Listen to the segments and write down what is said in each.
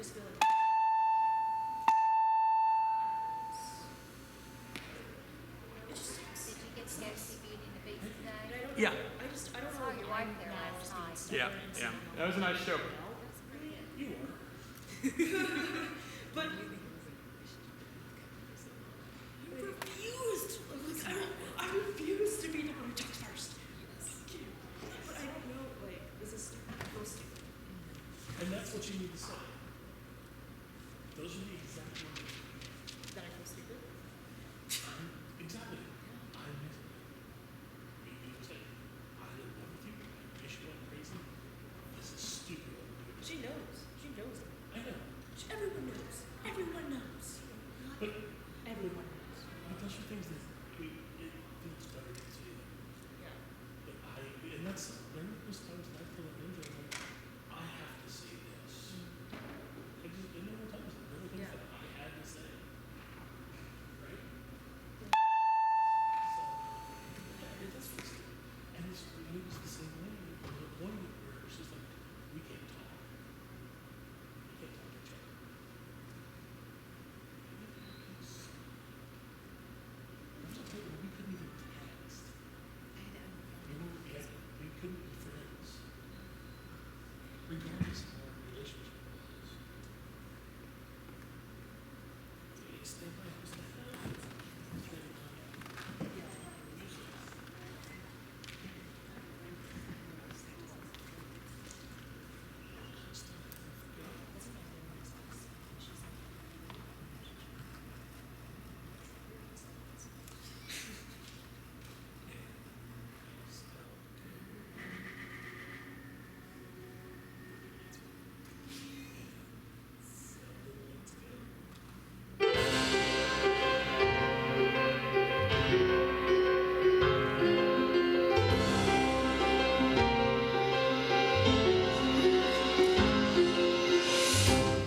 just feel like. It just stinks. Did you get sexy Beauty and the Beast today? Yeah. I don't Saw know your why wife there now last is being night. stubborn Yeah, and yeah. saying, That was a nice show. You are. But you refused. Like, I refuse to be the one who talks first. But I don't know, like, this is stupid. I feel stupid. And that's what you need to say. Those are the exact words. That I feel stupid? Exactly. I'm you say, I in love with you. I wish you went crazy. This is stupid. She knows. She knows it. I know. Everyone knows. Everyone knows. But Everyone knows. those are things that it feels better to see. Yeah. But and that's, there was times that I feel like Ninja, I'm like, I have to say this. And there were times Yeah. that I had to say. Right? So, yeah, it does feel stupid. And it was the same way. There was a point where it's just like, we can't talk. We can't talk to each other. There's a point where we couldn't even text. We couldn't be friends. Regardless of our relationship was. Stay by us.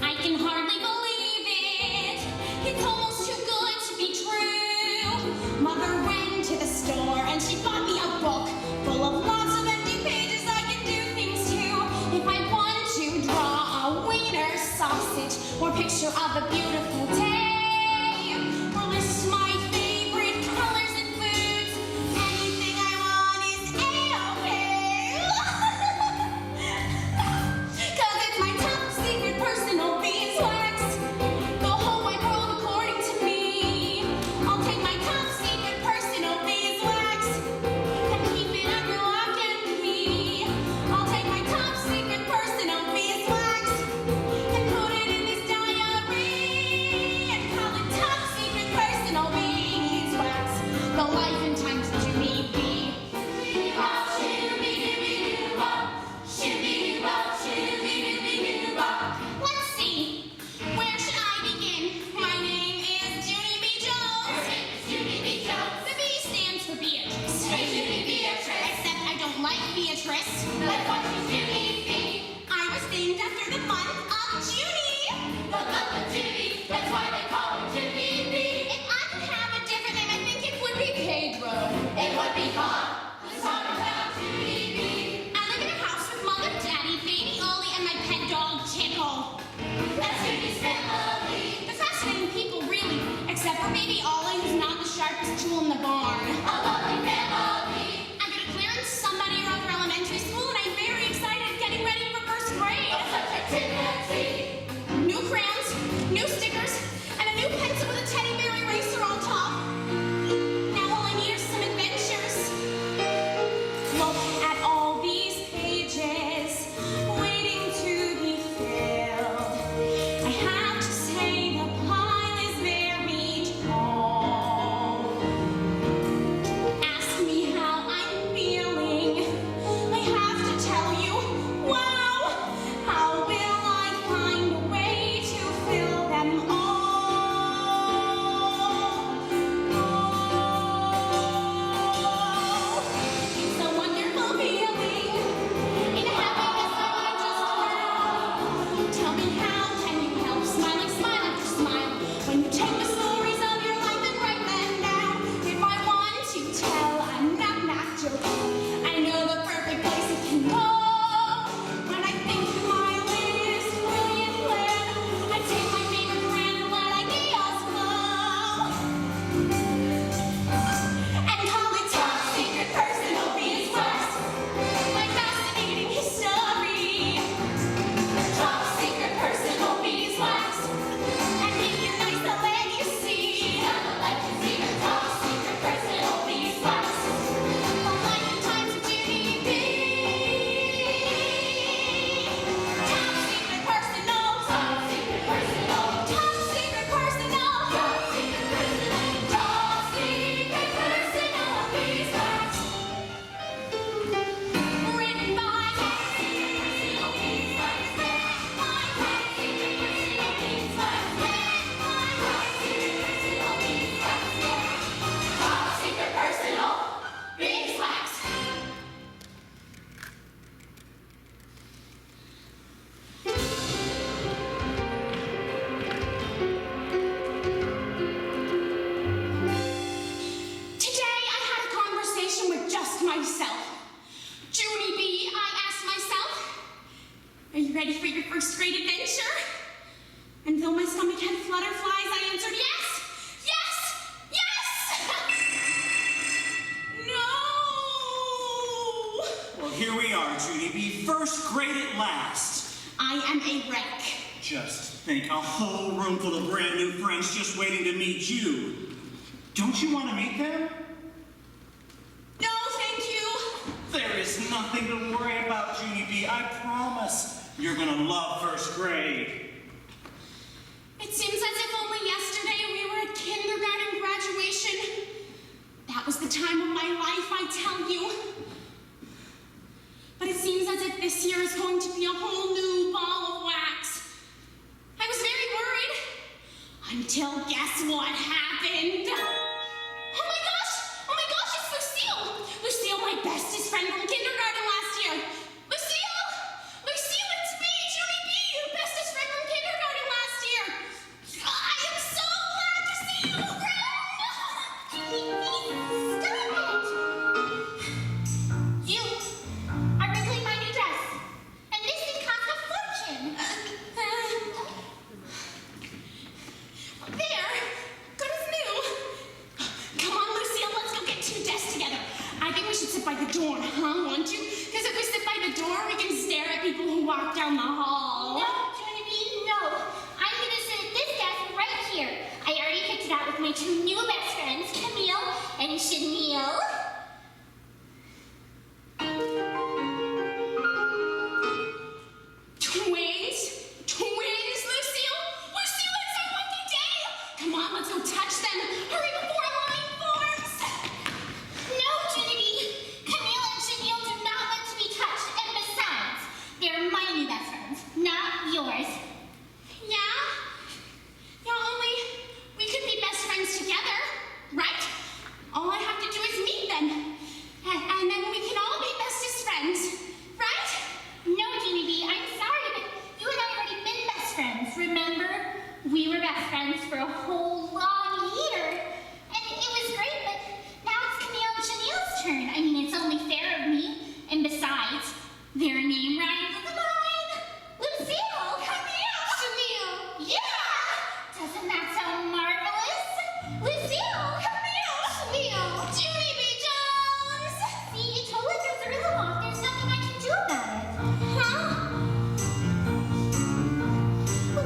I can hardly believe it. It's almost too good to be true. Mother ran to the store and she bought me a book full of lots of empty pages I can do things to. If I want to draw a wiener sausage or picture of a beautiful day, or list my favorite colors and foods, anything I want is A-okay. 'Cause it's my top secret personal beeswax. The whole wide world according to me. I'll take my top secret personal beeswax and keep it under lock and key. I'll take my top secret personal beeswax and put it in this diary. myself. Junie B, I asked myself, are you ready for your first grade adventure? And though my stomach had flutterflies, I answered yes, yes, yes! No! Well, here we are, Junie B. First grade at last. I am a wreck. Just think, a whole room full of brand new friends just waiting to meet you. Don't you want to meet them? No, thank you. There is nothing to worry about, Junie B. I promise. You're gonna love first grade. It seems as if only yesterday we were at kindergarten graduation. That was the time of my life, I tell you. But it seems as if this year is going to be a whole new ball of wax. I was very worried. Until guess what happened? Oh my gosh, it's Lucille! Lucille, my bestest friend from kindergarten last year. Lucille, it's me, Junie B, your bestest friend from kindergarten last year. I am so glad to see you around. Stop it! You are wrinkling my new dress, and this thing costs a fortune. There, good as new. Come on, Lucille, let's go get two desks together. I think we should sit by the door, huh, won't you? Because if we sit by the door, we can stare at people who walk down the hall. No, Junie B, no. I'm gonna sit at this desk right here. I already picked it out with my two new best friends, Camille and Chanel. Twins, Lucille? Lucille, it's our lucky day! Come on, let's go touch them. Hurry before a line forms. No, Junie B. Camille and Chanel do not want to be touched, and besides, they're my new best friends, not yours. Yeah? Yeah, only we could be best friends together, right? All I have to do is meet them. And then we can all be bestest friends, right? No, Junie B, I'm sorry, but you and I have already been best friends. Remember? We were best friends for a whole long year. And it was great, but now it's Camille and Chanel's turn. I mean, it's only fair of me. And besides, their name rhymes with mine. Lucille! Camille! Chanel! Yeah! Doesn't that sound marvelous? Lucille! Camille! Chanel! Junie B Jones! See, you told us there's a rhythm off. There's nothing I can do about it. Huh?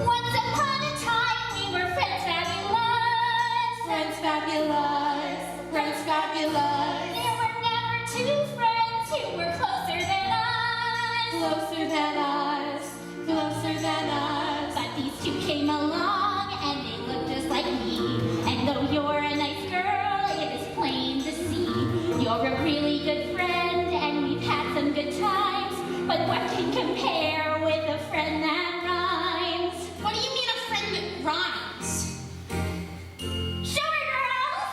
Once upon a time, we were friends fabulous. Friends fabulous, friends fabulous. There were never two friends who were closer than us. Closer than us, closer than us. But these two came along, and they look just like me. And though you're a nice girl, it is plain to see. You're a really good friend, and we've had some good times. But what can compare with a friend that rhymes? What do you mean a friend that rhymes? Sure, girls!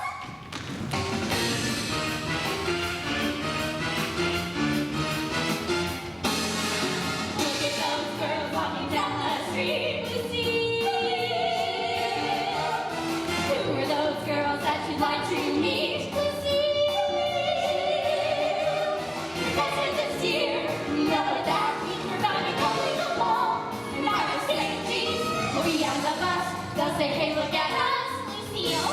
Look at those girls walking down the street to see. Who are those girls that you'd like to meet? Best friends this year, know that means we're gonna go in the mall. Not the same jeans, we'll be on the bus. They'll say, hey, look at us, Lucille.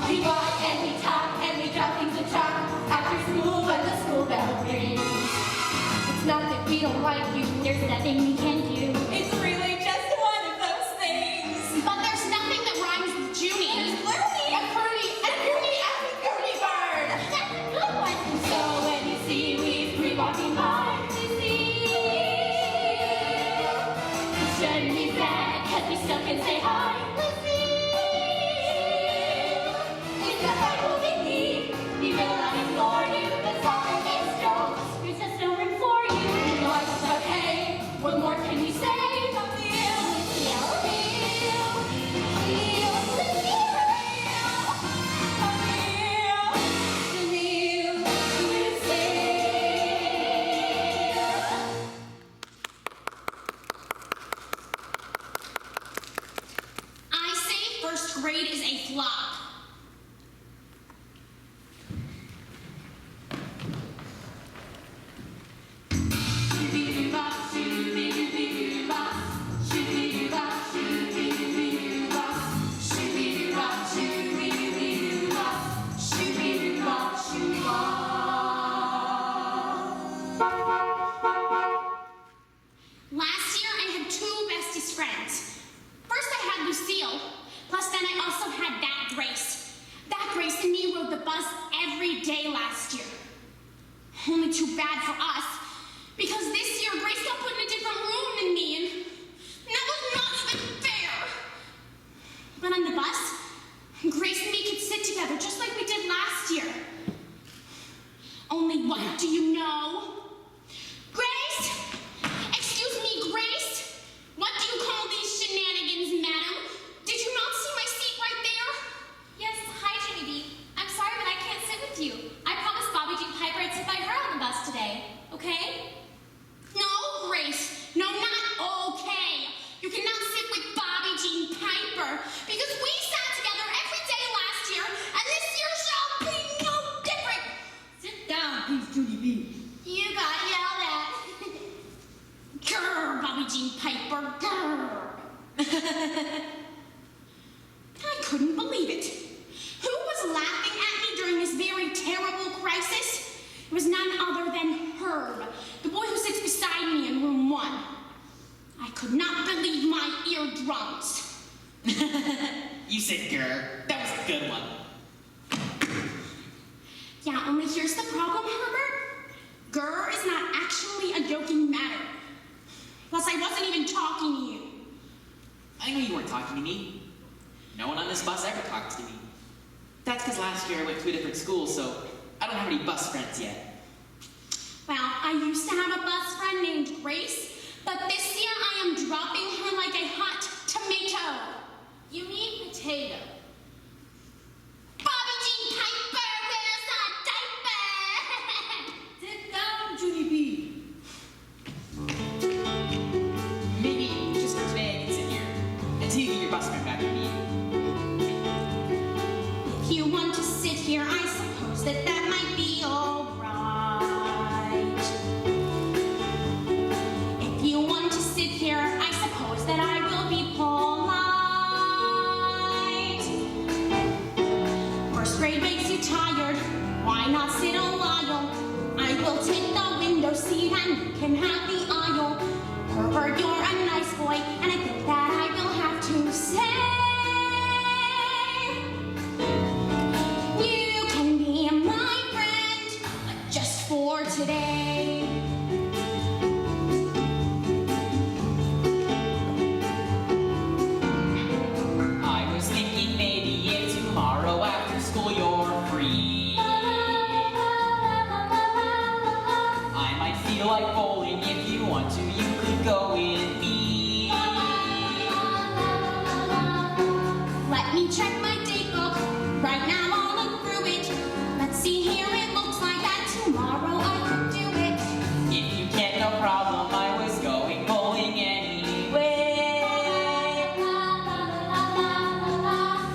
We walk and we talk and we drop things to chalk after school when the school bell rings. It's not that we don't like you, there's nothing we can do. It's really just one of those things. But there's nothing that rhymes with Junie. Literally a curly bird. That's a good one. So when you see we walking by, You shouldn't be sad, cause we still can say hi. It's the heart we need. We realize for you, the song is strong. There's just no room for you. okay, what more can you say? really too bad for us. Because this year, Grace got put in a different room than me, and that was not even fair. But on the bus, Grace and me could sit together just like we did last year. Only what do you know? Grace? Excuse me, Grace? What do you call these shenanigans, madam? Did you not see my seat right there? Yes, hi, Junie B. I'm sorry, but I can't sit with you. I promised Bobby Jean Piper I'd sit by her on the bus today, okay? No, Grace. No, not okay. You cannot sit with Bobby Jean Piper because we sat together every day last year, and this year shall be no different. Sit down, please, Junie B. You got yelled at. Grr, Bobby Jean Piper, grr. I couldn't believe it. Who was laughing at me during this very terrible crisis? It was none other than Herb, the boy who sits beside me in room 1. I could not believe my eardrums. You said grr. That was a good one. Yeah, only here's the problem, Herbert. Grr is not actually a joking matter. Plus, I wasn't even talking to you. I know you weren't talking to me. No one on this bus ever talks to me. That's because last year I went to a different school, so I don't have any bus friends yet. Well, I used to have a bus friend named Grace, but this year I am dropping her like a hot tomato. You mean potato. Bobby Jean Piper, where's a diaper? Sit down, Junie B. Maybe just for today I can sit here until you get your bus friend back to me. If you want to sit here, I suppose that might be all right. If you want to sit here, I suppose that I will be polite. First grade makes you tired. Why not sit a while? I will take the window seat and you can have the aisle. Herbert, you're a nice boy, and I think that I will have to say you can be my friend, but just for today. I was thinking maybe if tomorrow after school you're free, I might feel like bowling. If you want to, you could go with me. Let me check my date book. Right now I'll look through it. Let's see here, it looks like that tomorrow I could do it. If you can't, no problem. I was going bowling anyway.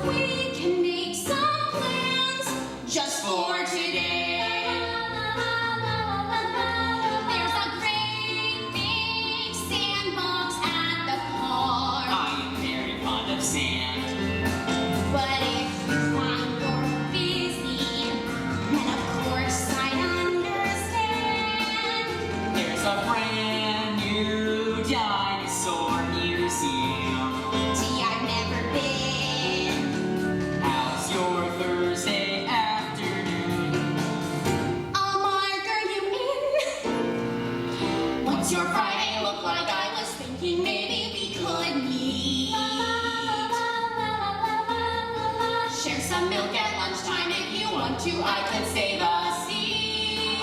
We can make some plans just for today. There's a great big sandbox at the park. I am very fond of sand. But if you find you're busy, then of course I understand. There's a brand new dinosaur museum. Gee, I've never been. How's your Thursday afternoon? I'll marker you in. What's your Friday look like? I was thinking maybe we could meet. Share some milk at lunchtime if you want to. I could save a seat.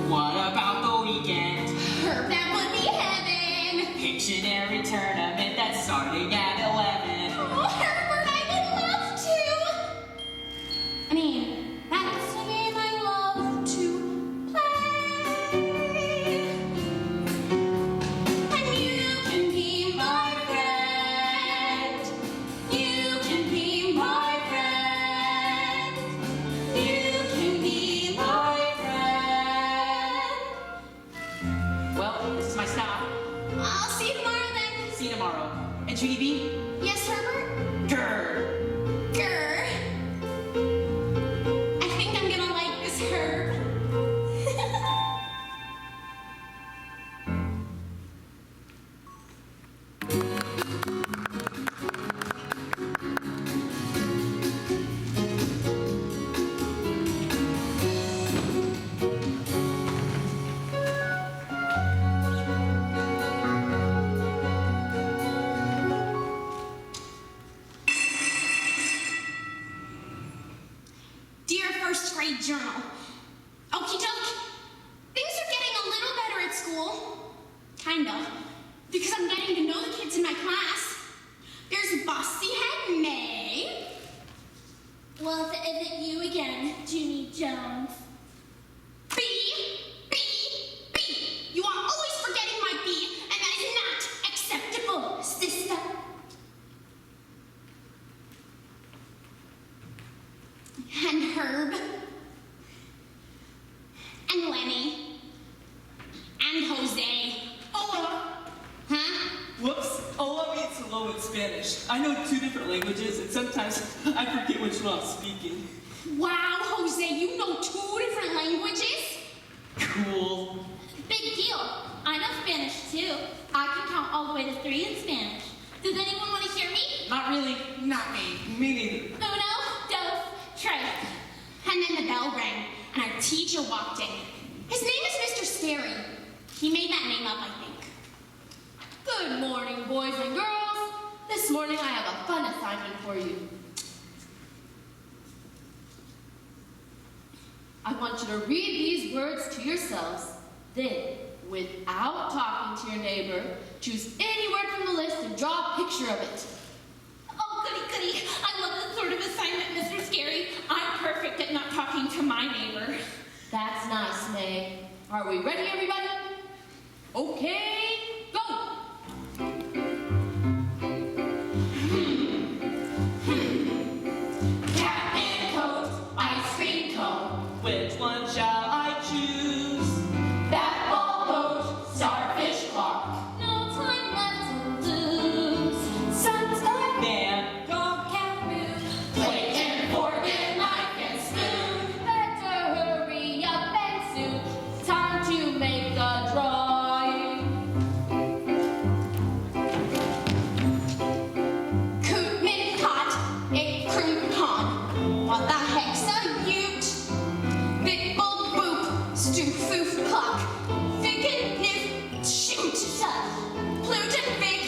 What about the weekend? Herb, that would be heaven. Pictionary tournament that's starting at 11. Oh, Herbert, I would love to. I mean, that's a game I love to play. And you can be my friend. You can be my friend. trade journal. Okie doke. Things are getting a little better at school. Kind of. Because I'm getting to know the kids in my class. There's Bossy Head May. Well, is it you again, Junie Jones? B. You are always forgetting my B, and that is not acceptable, sister. And Herb. And Lenny. And Jose. Hola. Huh? Whoops. Hola means hello in Spanish. I know 2 different languages, and sometimes I forget which one I'm speaking. Wow, Jose, you know 2 different languages? Cool. Big deal. I know Spanish too. I can count all the way to 3 in Spanish. Does anyone want to hear me? Not really. Not me. Me neither. Uno, dos, tres. And then the bell rang, and our teacher walked in. His name is Mr. Scary. He made that name up, I think. Good morning, boys and girls. This morning I have a fun assignment for you. I want you to read these words to yourselves. Then, without talking to your neighbor, choose any word from the list and draw a picture of it. Oh, goody. I love this sort of assignment, Mr. Scary. I'm perfect at not talking to my neighbor. That's nice, May. Are we ready, everybody? Okay, go! Cap and coat, ice cream cone. Which one shall I choose? Bat ball boat, starfish clock. No time left to lose. Sunset, Man. Dog can't move. plate and fork and knife and spoon. Better hurry up and soon. Time to make a drawing. Cootman caught a crouton. What the heck's a ute? Big bulb boop, stoof foof cluck. Fig and nif, shoot Plute and fig,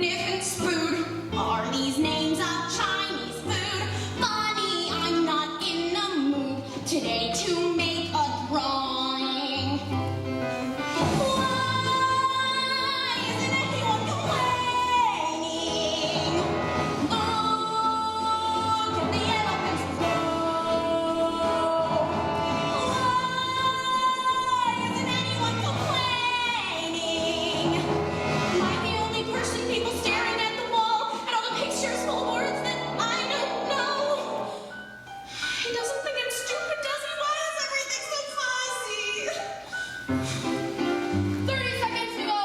nif and spood. Are these names of Chinese food? Funny, I'm not in the mood today to make a drawing. Why isn't anyone complaining? Look at the elephants go. Why isn't anyone complaining? Am I the only person people staring at the wall and all the pictures full of words that I don't know? He doesn't think I'm stupid, does he? Why is everything so fuzzy? 30 seconds to go!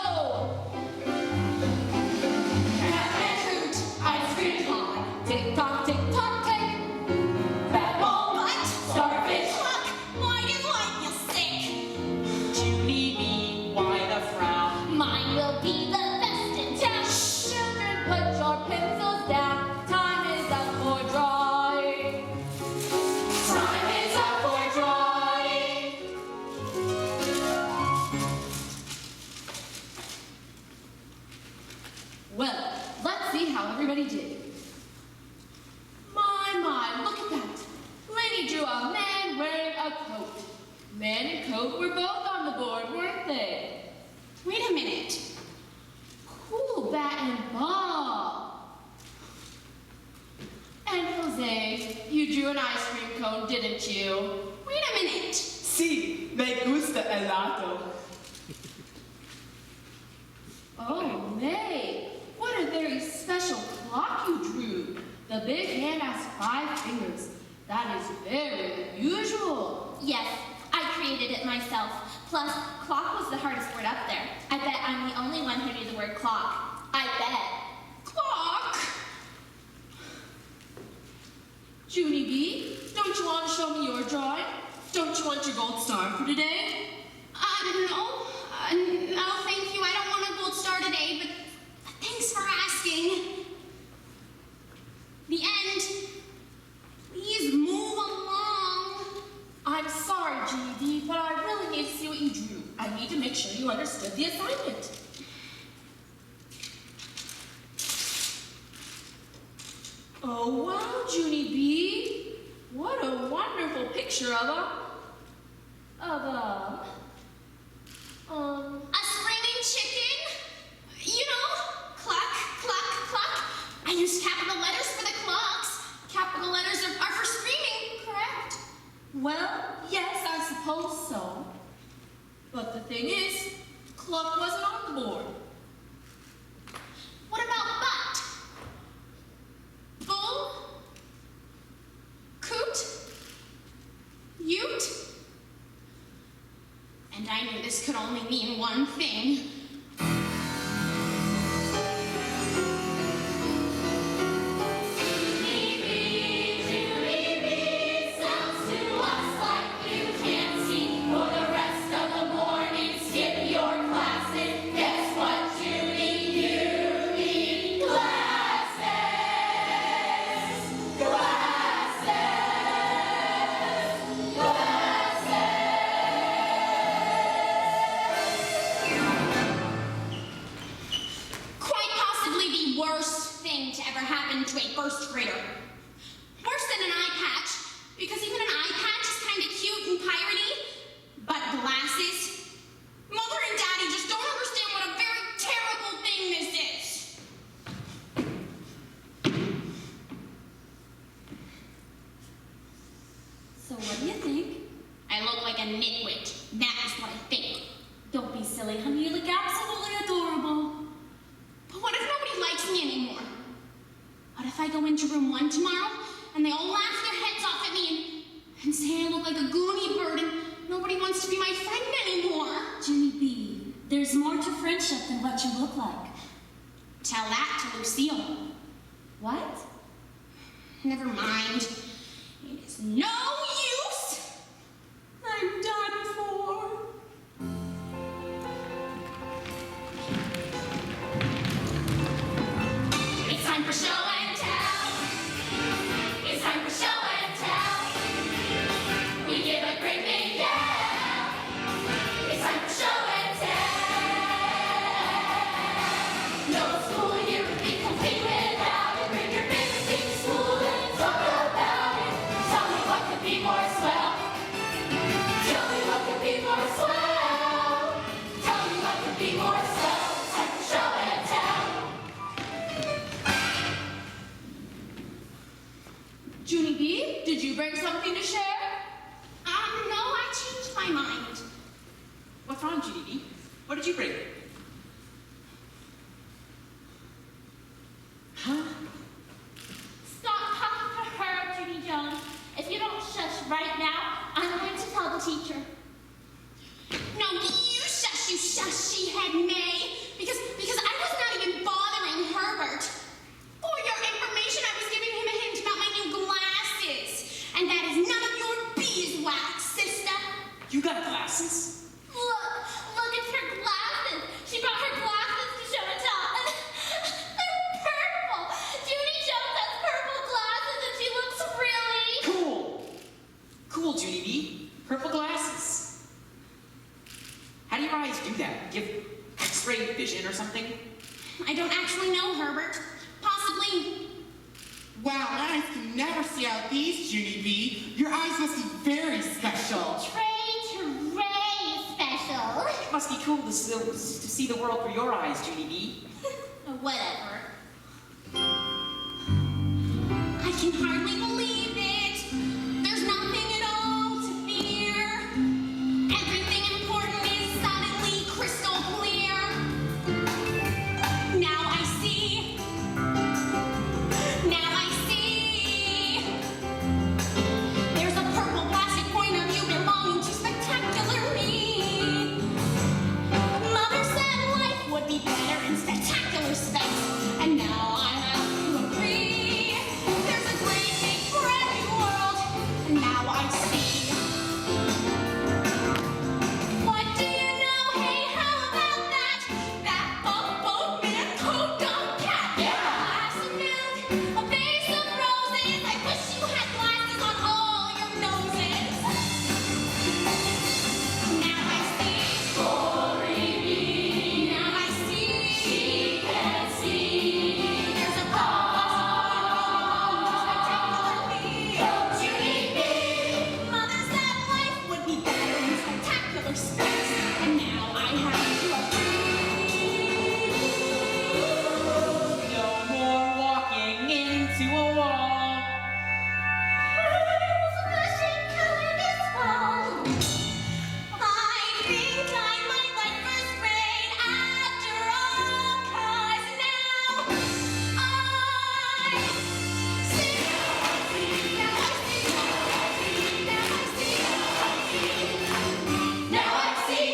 Cat and hoot, ice cream cone. Tick tock, tick. Bat ball butt, starfish hook. Why do you sick? Junie B, why the frown? Mine will be the best in town. Children, put your pencils down. Time is up for drawing. Time is up for drawing. Well, let's see how everybody did. My, look at that. Lenny drew a man wearing a coat. Man and coat were both on the board, weren't they? Wait a minute. Cool bat and ball. And Jose, you drew an ice cream cone, didn't you? Wait a minute. Si, me gusta helado. Oh, May, what a very special clock you drew. The big hand has 5 fingers. That is very unusual. Yes, I created it myself. Plus, clock was the hardest word up there. I bet I'm the only one who knew the word clock. I bet. Clock. Junie B, don't you want to show me your drawing? Don't you want your gold star for today? No. No, thank you. I don't want a gold star today, but thanks for asking. The end. Please move along. I'm sorry, Junie B, but I really need to see what you drew. I need to make sure you understood the assignment. Oh, wow, Junie B. What a wonderful picture picture of A screaming chicken? You know, cluck, cluck, cluck. I used capital letters for the clucks. Capital letters are for screaming, correct? well, yes, I suppose so. But the thing is, cluck wasn't on the board. What about butt? Bull? Coot? Ute? And I knew this could only mean one thing. Sounds to us like you can't sing for the rest of the morning. Skip your classes. Guess what, Junie? You need glasses. Quite possibly the worst thing to ever happen to a first grader. Worse than an eye patch, because even an eye patch is kind of cute and piratey, but glasses? Mother and Daddy just don't understand what a very terrible thing this is. So what do you think? I look like a nitwit. That is what I think. Don't be silly, honey. You look absolutely adorable. But what if nobody likes me anymore? What if I go into room 1 tomorrow and they all laugh their heads off at me and say I look like a goony bird and nobody wants to be my friend anymore? Junie B, there's more to friendship than what you look like. Tell that to Lucille. What? Never mind. It is no use. I'm done for. It's time for show and tell. It's time for show and tell. We give a great big yell. It's time for show and tell. No school year would be complete without it. Bring your favorite thing to school and talk about it. Tell me what could be more swell. Tell me what could be more swell. Tell me what could be more swell. It's time for show and tell. Junie B, did you bring something to share? No, I changed my mind. What's wrong, Junie B? What did you bring? Huh? Stop talking to her, Junie Jones. If you don't shush right now, I'm going to tell the teacher. No, you shush, she had May. Because I was not even bothering Herbert. For your information, I was giving him a hint about my new glasses. And that is none of your beeswax, sister. You got glasses? Look at her glasses. She brought her glasses to show and tell. They're purple. Junie Jones has purple glasses and she looks really... Cool. Cool, Junie B. Purple glasses. How do your eyes do that? Give X-ray vision or something? I don't actually know, Herbert. Possibly. Wow, eyes can never see out these, Junie B. Your eyes must be very special. Trey to Ray special. It must be cool to see the world through your eyes, Junie B. Whatever. I can hardly believe it. There's nothing at all to fear. Everything important is suddenly crystal clear. Now I see. Now I see. There's a purple plastic point of view belonging to spectacular me. Mother said life would be better in spectacular space. And now I have to agree. There's a great big brand new world. And now I see. What do you know? Hey, how about that? That boat man coat dog cat. Yeah. A glass of milk, a vase of roses. I wish you had glasses on all your noses. Now I see. Now I see. She can see. There's a purple spectacular me. Junie B. Mother I think I might like first grade after all, 'cause now I see. Now I see. Now I see. Now I see.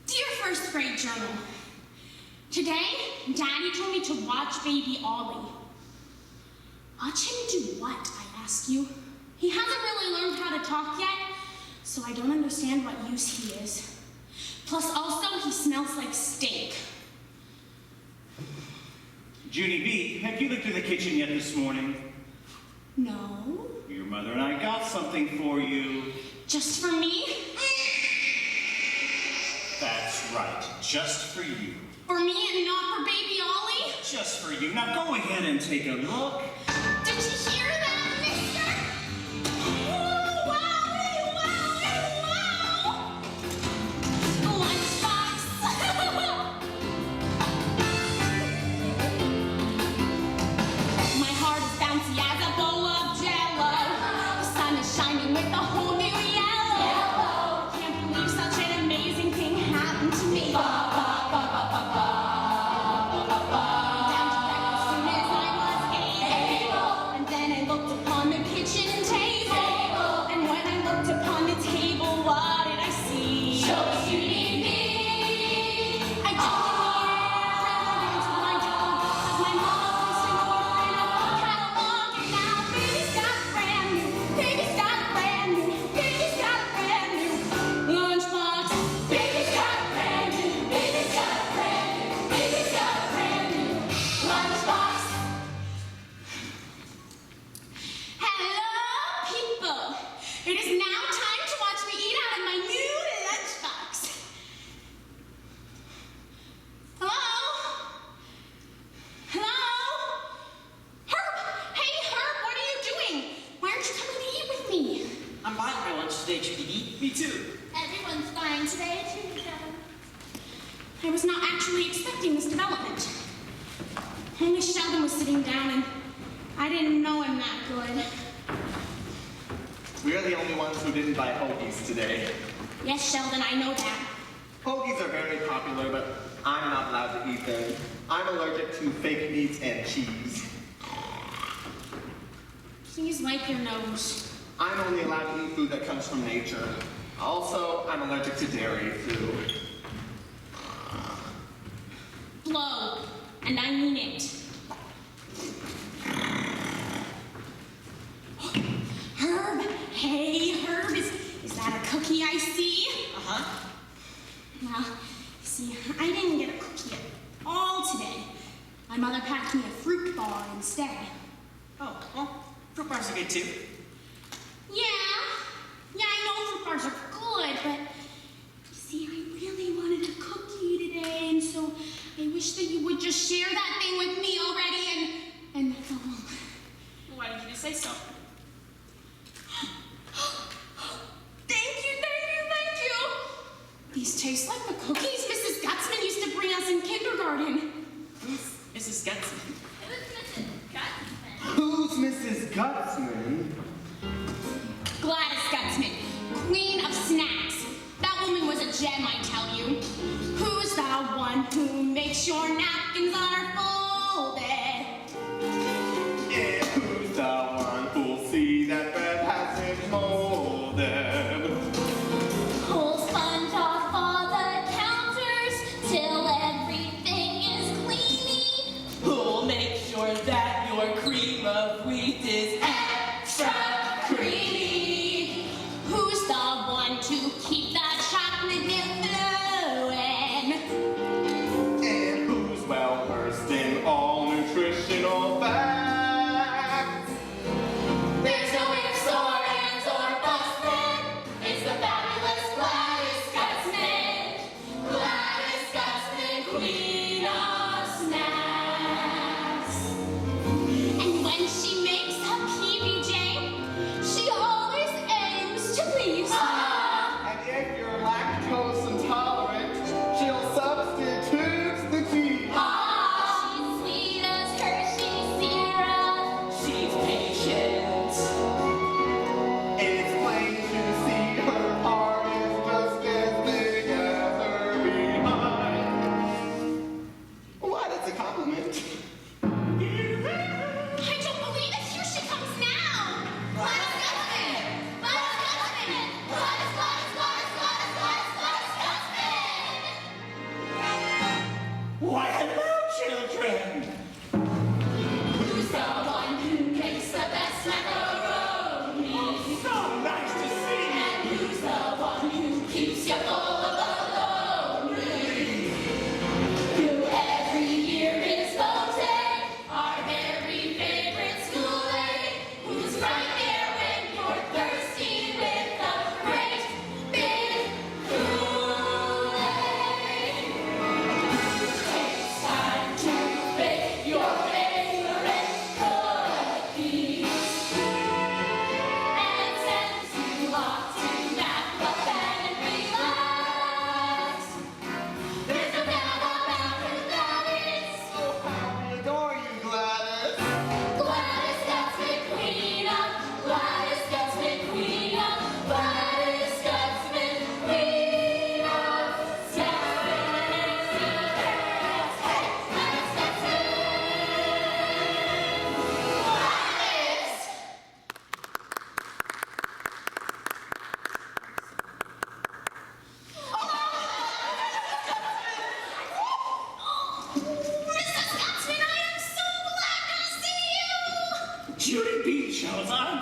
Dear first grade journal, today Daddy told me to watch baby Ollie. Watch him do what, I ask you? He hasn't really learned how to talk yet, so I don't understand what use he is. Plus also, he smells like steak. Junie B, have you looked in the kitchen yet this morning? No? Your mother and I got something for you. Just for me? That's right, just for you. For me and not for baby Ollie? Just for you. Now go ahead and take a look. Did you hear that, mister? Oh, wowie, wowie, wow! Lunchbox. My heart is bouncy as a bowl of jello. The sun is shining with a whole new yellow. Can't believe such an amazing thing happened to me. I was not actually expecting this development. Only Sheldon was sitting down and I didn't know him that good. We're the only ones who didn't buy hoagies today. Yes, Sheldon, I know that. Hoagies are very popular, but I'm not allowed to eat them. I'm allergic to fake meats and cheese. Please wipe your nose. I'm only allowed to eat food that comes from nature. Also, I'm allergic to dairy food. Blow, and I mean it. Herb, hey, Herb, is that a cookie I see? Uh-huh. Well, see, I didn't get a cookie at all today. My mother packed me a fruit bar instead. Oh, well, fruit bars are good too. Yeah, I know fruit bars are good, but you see, I really wanted a cookie today, and so I wish that you would just share that thing with me already, and that's all. Why did you just say so? Thank you. These taste like the cookies Mrs. Gutzman used to bring us in kindergarten. Who's Mrs. Gutzman? Who's Mrs. Gutzman? Gladys Gutzman, queen of snacks. That woman was a gem, I tell you. Who's the one who makes sure napkins are folded? And who's the one who'll see that bread hasn't molded? Who'll sponge off all the counters till everything is cleany? Who'll make sure that your cream of wheat is extra creamy? Who's the one to keep that chocolate milk flowing? And who's well versed in all nutritional facts? There's no way to store and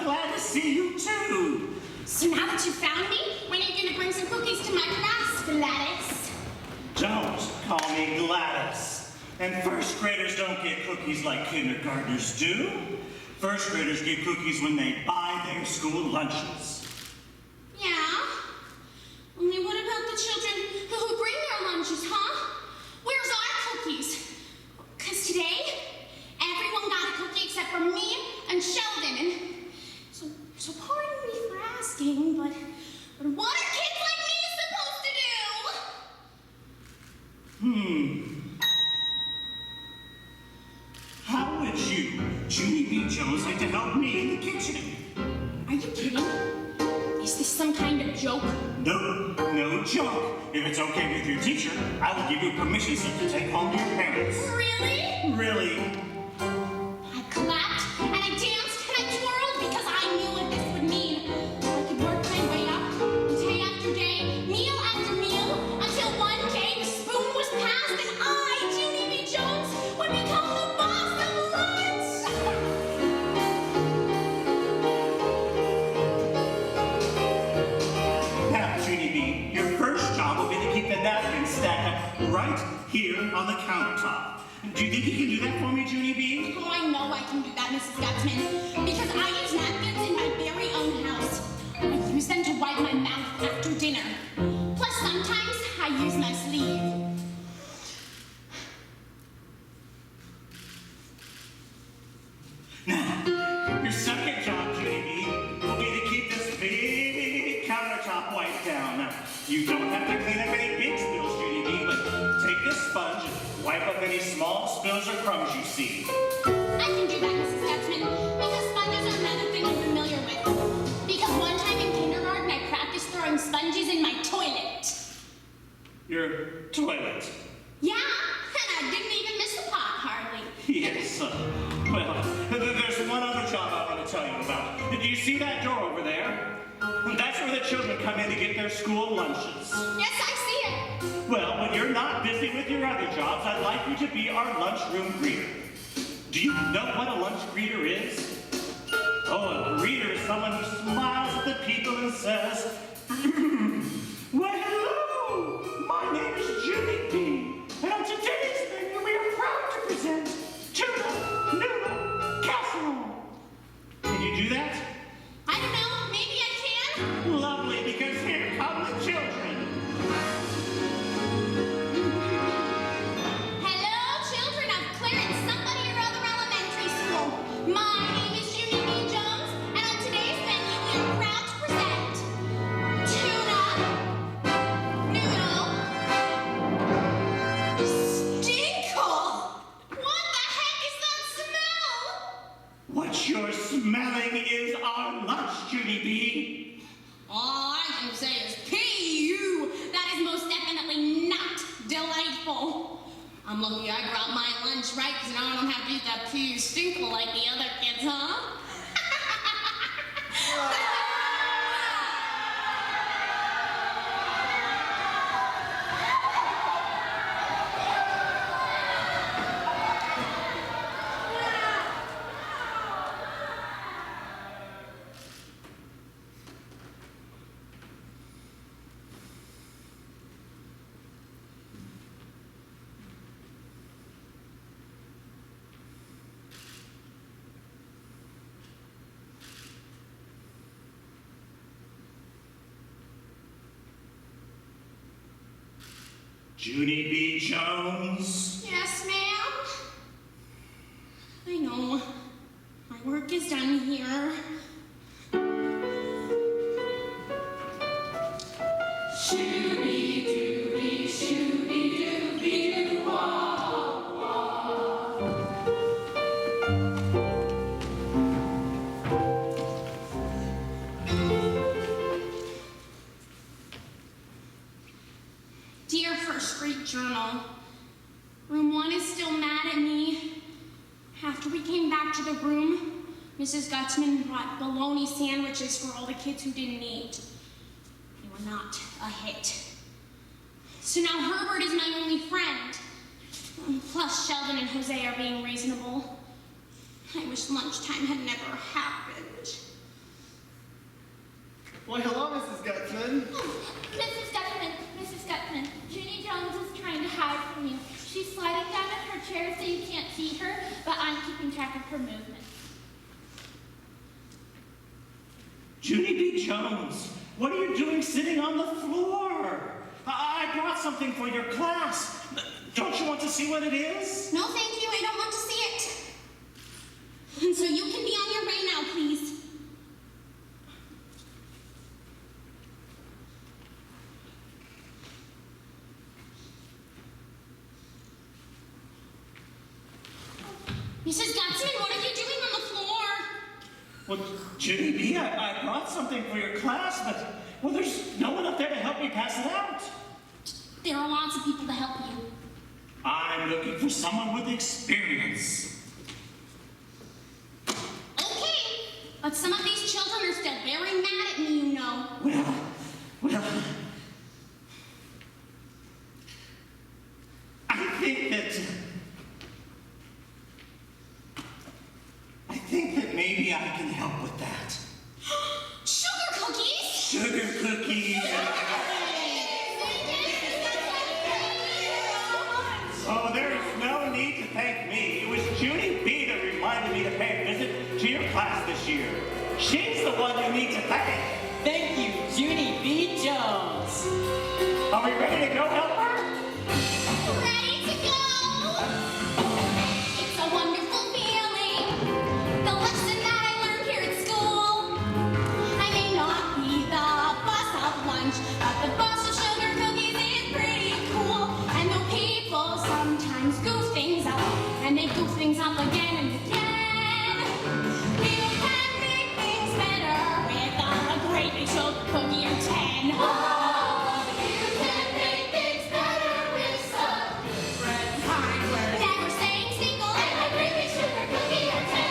glad to see you too. So now that you found me, when are you gonna bring some cookies to my class, Gladys? Don't call me Gladys. And first graders don't get cookies like kindergartners do. First graders get cookies when they buy their school lunches. Yeah? Only what about the children who bring their lunches, huh? Where's our cookies? 'Cause today, everyone got a cookie except for me and Sheldon. And so pardon me for asking, but what are kids like me supposed to do? How would you, Junie B Jones, like to help me in the kitchen? Are you kidding? Is this some kind of joke? No joke. If it's okay with your teacher, I will give you permission slip to take home to your parents. Really? Really? I clapped and I danced and I twirled because I knew what this would mean. I could work my way up, day after day, meal after meal, until one day the spoon was passed and I, Junie B Jones, would become the boss of lunch. Now, Junie B, your first job will be to keep the napkins stacked up right here on the countertop. Do you think you can do that for me, Junie B? Oh, I know I can do that, Mrs. Gutzman, because I use napkins in my very own house. I use them to wipe my mouth after dinner. Plus, sometimes I use my sleeve. Now, your second job, Junie B, will be to keep this big countertop wiped down. Now, you don't have to clean up any big spills, Junie B, but take this sponge and wipe up any small spills or crumbs you see. I can do that, Mrs. Gutzman, because sponges are another thing I'm familiar with. Because one time in kindergarten, I practiced throwing sponges in my toilet. Your toilet. Yeah, and I didn't even miss a pot, hardly. Yes. Well, there's one other job I want to tell you about. Do you see that door over there? That's where the children come in to get their school lunches. Yes, I see it. Well, when you're not busy with your other jobs, I'd like you to be our lunchroom greeter. Do you know what a lunch greeter is? Oh, a greeter is someone who smiles at the people and says, well, hello, my name is Junie B, and on today's menu we are proud to present tuna noodle casserole. Can you do that? I don't know, maybe I can? Lovely, because here come the children. Hello, children of Clarence somebody or other elementary school. My name is Junie B Jones, and on today's menu we are proud to present tuna noodle stinkle. What the heck is that smell? What you're smelling is our lunch, Junie B. All I can say is P.U. That is most definitely not delightful. I'm lucky I brought my lunch right, because now I don't have to eat that P.U. stinkle like the other kids, huh? Junie B Jones. Yes, ma'am. I know. My work is done here. Shooby-dooby, shooby-dooby-doo, wah, wah. Dear First Grade Journal, Room 1 is still mad at me. After we came back to the room, Mrs. Gutzman brought bologna sandwiches for all the kids who didn't eat. They were not a hit. So now Herbert is my only friend. Plus Sheldon and Jose are being reasonable. I wish lunchtime had never happened. Why, hello, Mrs. Gutzman. Mrs. Gutzman, Junie Jones is trying to hide from you. She's sliding down in her chair so you can't see her, but I'm keeping track of her movements. Junie B Jones, what are you doing sitting on the floor? I brought something for your class. Don't you want to see what it is? No, thank you. I don't want to see it. And so you can be on your way now, please. Mrs. Gutzman, what are you doing on the floor? Well, Junie B, I brought something for your class, but, well, there's no one up there to help me pass it out. There are lots of people to help you. I'm looking for someone with experience. Okay, but some of these children are still very mad at me, you know. Well, I think that maybe I can help with that. Sugar cookies? Sugar cookies. Oh, there is no need to thank me. It was Junie B that reminded me to pay a visit to your class this year. She's the one you need to thank. Thank you, Junie B Jones. Are we ready to go help her? Ready to go? It's a wonderful feeling. The lesson that I learned here at school. I may not be the boss of lunch, but the boss of sugar cookies is pretty cool. And though people sometimes goof things up, and they goof things up again and again, you can make things better with a great big sugar cookie or 10. Oh, you can make things better with some different hardware. Never saying single and a great big sugar cookie or 10.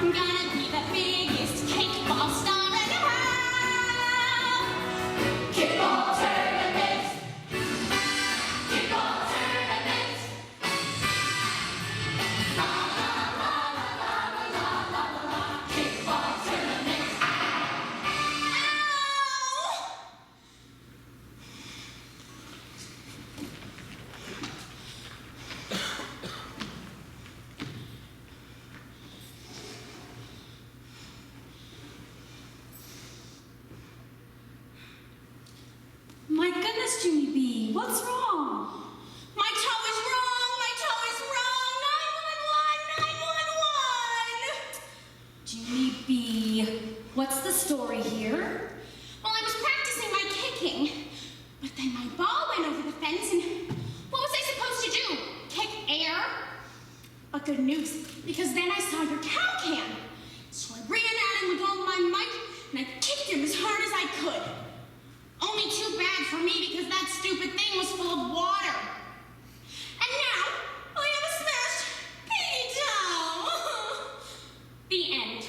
I'm gonna be the biggest kickball star in the world. Kickball tournament. Kickball tournament. La la la la la la la la la. Kickball tournament. Ow! My goodness, Junie B, what's wrong? My toe is wrong. My toe is wrong. 911. 911. Junie B, what's the story here? Well, I was practicing my kicking, but then my ball went over the fence, and what was I supposed to do? Kick air? But good news, because then I saw your cow can. So I ran at him with all my might, and I kicked him as hard as I could. Only too bad for me, because that stupid thing was full of water. And now, I have a smashed piggy toe. The end.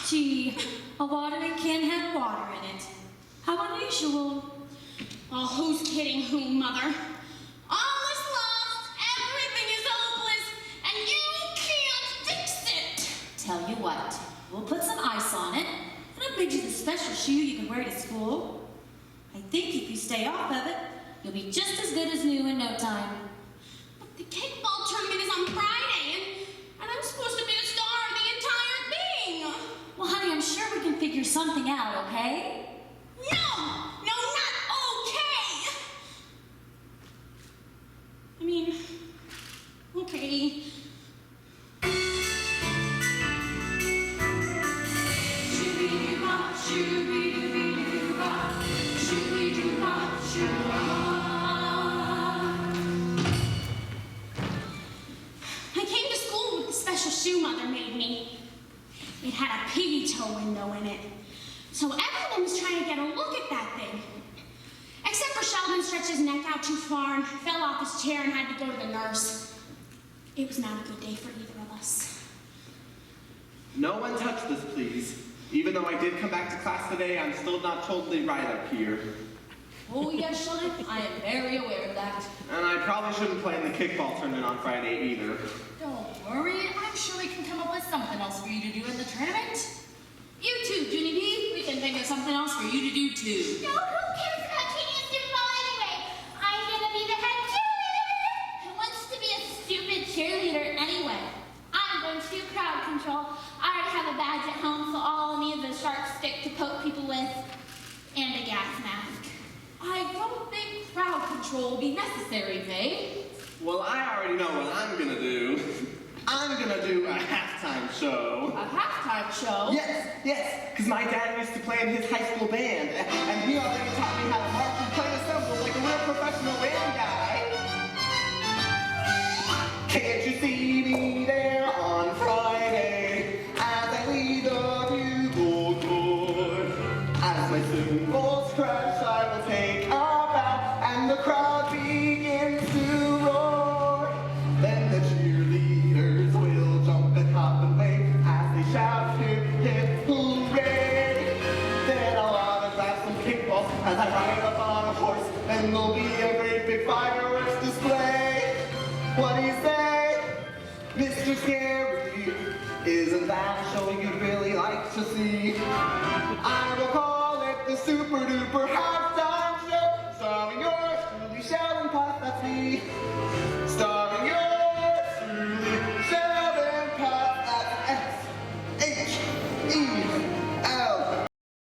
Gee, a watering can had water in it. How unusual. Oh, who's kidding whom, Mother? All is lost, everything is hopeless, and you can't fix it. Tell you what, we'll put some ice on it, and I'll bring you the special shoe you can wear to school. I think if you stay off of it, you'll be just as good as new in no time. But the kickball tournament is on Friday, and I'm supposed to be the star of the entire thing. Well, honey, I'm sure we can figure something out, okay? No, not okay. had a piggy toe window in it. So everyone was trying to get a look at that thing. Except for Sheldon stretched his neck out too far and fell off his chair and had to go to the nurse. It was not a good day for either of us. No one touch this, please. Even though I did come back to class today, I'm still not totally right up here. Oh yes, Sheldon, I am very aware of that. And I probably shouldn't play in the kickball tournament on Friday either. Don't worry, I'm sure we can come up with something else for you to do in the tournament. You too, Junie B. We can think of something else for you to do too. No, who cares about taking a Super Bowl anyway? I'm gonna be the head cheerleader. Who wants to be a stupid cheerleader anyway? I'm going to do crowd control. I already have a badge at home, so all I need is a sharp stick to poke people with, and a gas mask. I don't think crowd control will be necessary, May. Well, I already know what I'm gonna do. I'm gonna do a halftime show. A halftime show? Yes, because my dad used to play in his high school band, and he already taught me how to march and play the cymbals like a real professional band guy. Can't you see me there on Friday as I lead the bugle chord? As my cymbals crash, I will take a bow, and the crowd begins to roar. Then the cheerleaders will jump and hop and wave as they shout, hip, hip, hooray. Then I'll autograph some kickballs as I ride up on a horse, and there'll be a great big fireworks display. What do you say, Mr. Scary? Isn't that a show you'd really like to see? I will call it the Super Duper Halftime Show, starring yours truly, Sheldon Puff, that's me.